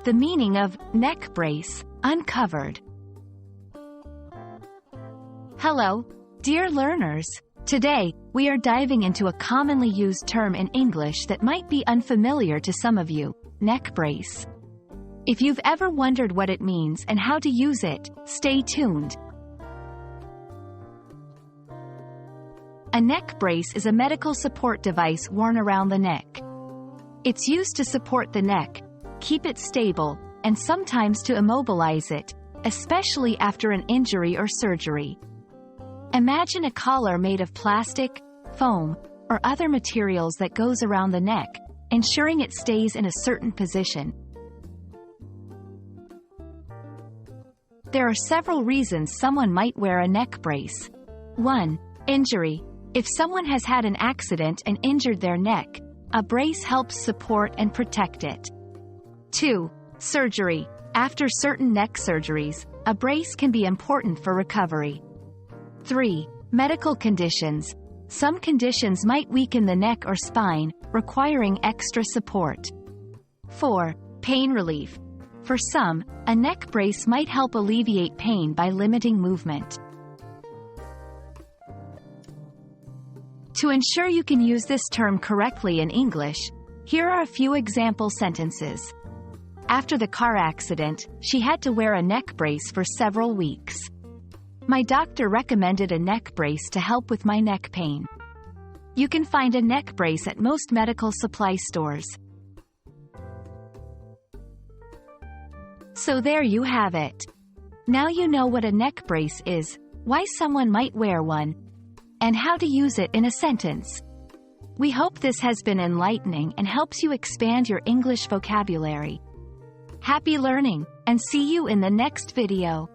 The meaning of neck brace uncovered. Hello, dear learners. Today, we are diving into a commonly used term in English that might be unfamiliar to some of you: neck brace. If you've ever wondered what it means and how to use it, stay tuned. A neck brace is a medical support device worn around the neck. It's used to support the neck, keep it stable, and sometimes to immobilize it, especially after an injury or surgery. Imagine a collar made of plastic, foam, or other materials that goes around the neck, ensuring it stays in a certain position. There are several reasons someone might wear a neck brace. 1. Injury. If someone has had an accident and injured their neck, a brace helps support and protect it. 2. Surgery. After certain neck surgeries, a brace can be important for recovery. 3. Medical conditions. Some conditions might weaken the neck or spine, requiring extra support. 4. Pain relief. For some, a neck brace might help alleviate pain by limiting movement. To ensure you can use this term correctly in English, here are a few example sentences. After the car accident, she had to wear a neck brace for several weeks. My doctor recommended a neck brace to help with my neck pain. You can find a neck brace at most medical supply stores. So there you have it. Now you know what a neck brace is, why someone might wear one, and how to use it in a sentence. We hope this has been enlightening and helps you expand your English vocabulary. Happy learning, and see you in the next video.